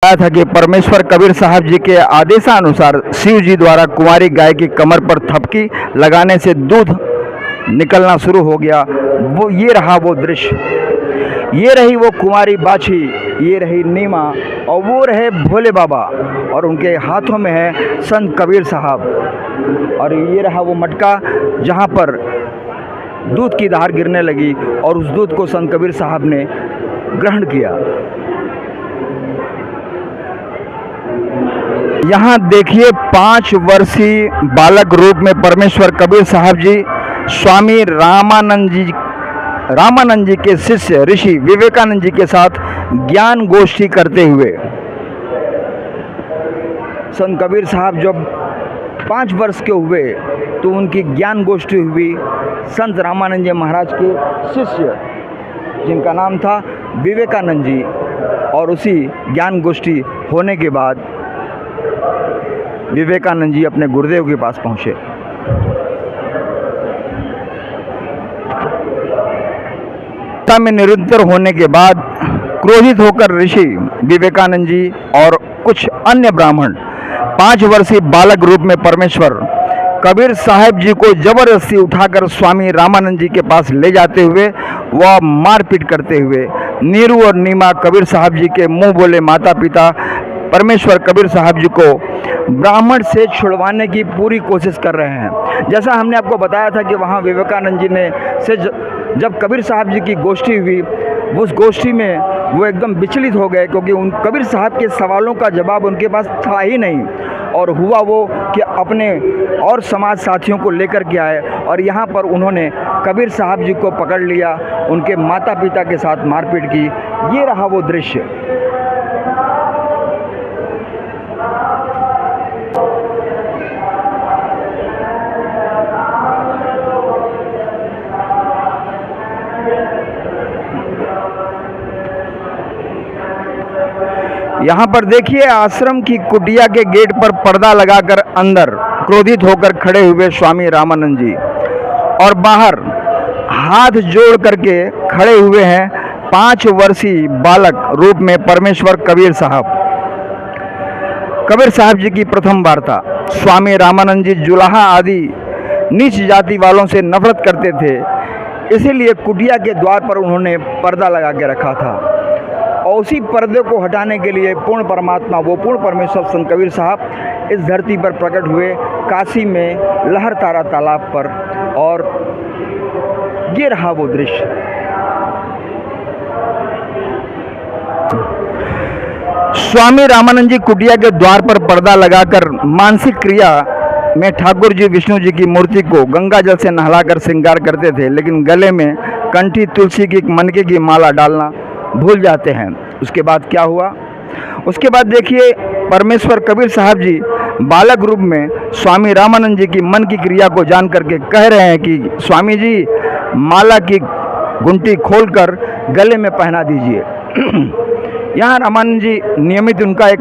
बताया था कि परमेश्वर कबीर साहब जी के आदेशानुसार शिव जी द्वारा कुंवारी गाय की कमर पर थपकी लगाने से दूध निकलना शुरू हो गया। वो ये रहा वो दृश्य, ये रही वो कुंवारी बाछी, ये रही नीमा और वो रहे भोले बाबा और उनके हाथों में है संत कबीर साहब। और ये रहा वो मटका जहाँ पर दूध की धार गिरने लगी और उस दूध को संत कबीर साहब ने ग्रहण किया। यहाँ देखिए 5 वर्षीय बालक रूप में परमेश्वर कबीर साहब जी स्वामी रामानंद जी के शिष्य ऋषि विवेकानंद जी के साथ ज्ञान गोष्ठी करते हुए। संत कबीर साहब जब 5 वर्ष के हुए तो उनकी ज्ञान गोष्ठी हुई संत रामानंद जी महाराज के शिष्य जिनका नाम था विवेकानंद जी। और उसी ज्ञान गोष्ठी होने के बाद विवेकानंद जी अपने गुरुदेव के पास पहुँचे। में निरंतर होने के बाद क्रोधित होकर ऋषि विवेकानंद जी और कुछ अन्य ब्राह्मण 5 वर्षीय बालक रूप में परमेश्वर कबीर साहब जी को जबरदस्ती उठाकर स्वामी रामानंद जी के पास ले जाते हुए वह मारपीट करते हुए नीरू और नीमा कबीर साहब जी के मुंह बोले माता पिता परमेश्वर कबीर साहब जी को ब्राह्मण से छुड़वाने की पूरी कोशिश कर रहे हैं। जैसा हमने आपको बताया था कि वहाँ विवेकानंद जी ने जब कबीर साहब जी की गोष्ठी हुई, उस गोष्ठी में वो एकदम विचलित हो गए क्योंकि उन कबीर साहब के सवालों का जवाब उनके पास था ही नहीं। और हुआ वो कि अपने और समाज साथियों को लेकर के आए और यहाँ पर उन्होंने कबीर साहब जी को पकड़ लिया, उनके माता पिता के साथ मारपीट की। ये रहा वो दृश्य। यहाँ पर देखिए आश्रम की कुटिया के गेट पर पर्दा लगाकर अंदर क्रोधित होकर खड़े हुए स्वामी रामानंद जी और बाहर हाथ जोड़ करके खड़े हुए हैं 5 वर्षीय बालक रूप में परमेश्वर कबीर साहब। कबीर साहब जी की प्रथम वार्ता। स्वामी रामानंद जी जुलाहा आदि नीच जाति वालों से नफरत करते थे, इसीलिए कुटिया के द्वार पर उन्होंने पर्दा लगा के रखा था। और उसी पर्दे को हटाने के लिए पूर्ण परमात्मा वो पूर्ण परमेश्वर संत कबीर साहब इस धरती पर प्रकट हुए काशी में लहर तारा तालाब पर। और ये रहा वो दृश्य। स्वामी रामानंद जी कुटिया के द्वार पर पर्दा लगाकर मानसिक क्रिया में ठाकुर जी विष्णु जी की मूर्ति को गंगा जल से नहलाकर श्रृंगार करते थे, लेकिन गले में कंठी तुलसी की मनके की माला डालना भूल जाते हैं। उसके बाद क्या हुआ? उसके बाद देखिए परमेश्वर कबीर साहब जी बालक रूप में स्वामी रामानंद जी की मन की क्रिया को जान करके कह रहे हैं कि स्वामी जी माला की गुंटी खोलकर गले में पहना दीजिए। यहाँ रामानंद जी नियमित उनका एक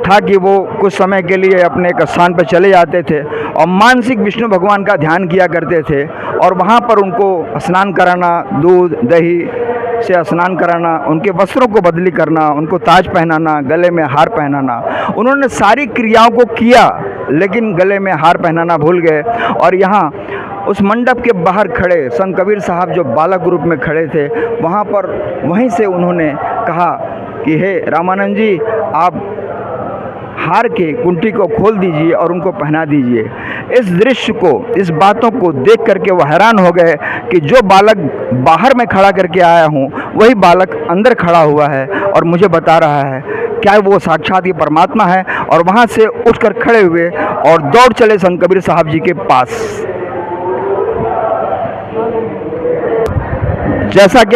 था कि वो कुछ समय के लिए अपने एक स्थान पर चले जाते थे और मानसिक विष्णु भगवान का ध्यान किया करते थे। और वहाँ पर उनको स्नान कराना, दूध दही से स्नान कराना, उनके वस्त्रों को बदली करना, उनको ताज पहनाना, गले में हार पहनाना, उन्होंने सारी क्रियाओं को किया लेकिन गले में हार पहनाना भूल गए। और यहाँ उस मंडप के बाहर खड़े संत कबीर साहब जो बालक रूप में खड़े थे, वहाँ पर वहीं से उन्होंने कहा कि हे रामानंद जी, आप हार के कुंठी को खोल दीजिए और उनको पहना दीजिए। इस दृश्य को, इस बातों को देख करके वह हैरान हो गए कि जो बालक बाहर में खड़ा करके आया हूँ वही बालक अंदर खड़ा हुआ है और मुझे बता रहा है, क्या वो साक्षात ये परमात्मा है? और वहाँ से उठकर खड़े हुए और दौड़ चले संत कबीर साहब जी के पास। जैसा कि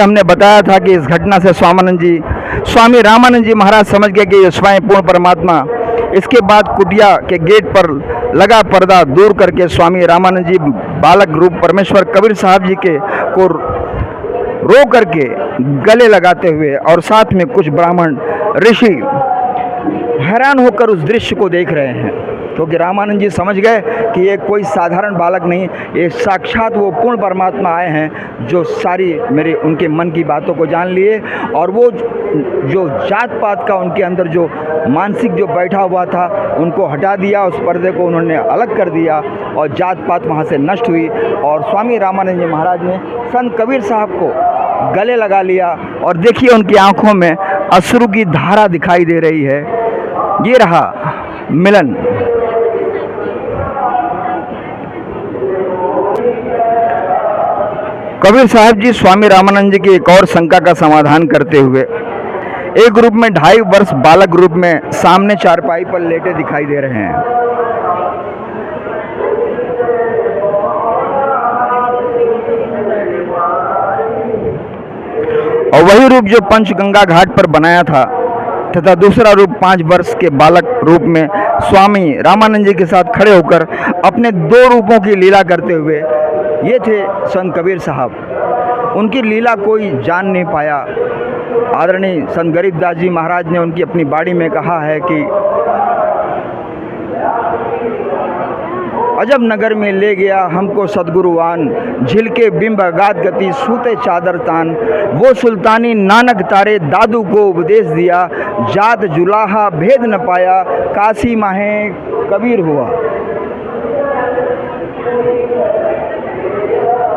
हमने बताया था कि इस घटना से स्वामी रामानंद जी महाराज समझ गए कि ये स्वयं पूर्ण परमात्मा। इसके बाद कुटिया के गेट पर लगा पर्दा दूर करके स्वामी रामानंद जी बालक रूप परमेश्वर कबीर साहब जी को रो करके गले लगाते हुए और साथ में कुछ ब्राह्मण ऋषि हैरान होकर उस दृश्य को देख रहे हैं। क्योंकि रामानंद जी समझ गए कि ये कोई साधारण बालक नहीं, ये साक्षात वो पूर्ण परमात्मा आए हैं जो सारी मेरे उनके मन की बातों को जान लिए, और वो जो जात पात का उनके अंदर जो मानसिक जो बैठा हुआ था उनको हटा दिया, उस पर्दे को उन्होंने अलग कर दिया और जात पात वहाँ से नष्ट हुई। और स्वामी रामानंद जी महाराज ने संत कबीर साहब को गले लगा लिया, और देखिए उनकी आंखों में अश्रु की धारा दिखाई दे रही है। ये रहा मिलन। कबीर साहब जी स्वामी रामानंद जी की एक और शंका का समाधान करते हुए एक ग्रुप में 2.5 वर्ष बालक रूप में सामने चारपाई पर लेटे दिखाई दे रहे हैं। और वही रूप जो पंचगंगा घाट पर बनाया था, तथा दूसरा रूप 5 वर्ष के बालक रूप में स्वामी रामानंद जी के साथ खड़े होकर अपने 2 रूपों की लीला करते हुए, ये थे संत कबीर साहब। उनकी लीला कोई जान नहीं पाया। आदरणीय संत गरीबदास जी महाराज ने उनकी अपनी बाणी में कहा है कि अजब नगर में ले गया हमको सदगुरुवान, झिलके बिंब अगाध गति सूते चादर तान, वो सुल्तानी नानक तारे दादू को उपदेश दिया, जात जुलाहा भेद न पाया, काशी माहे कबीर हुआ।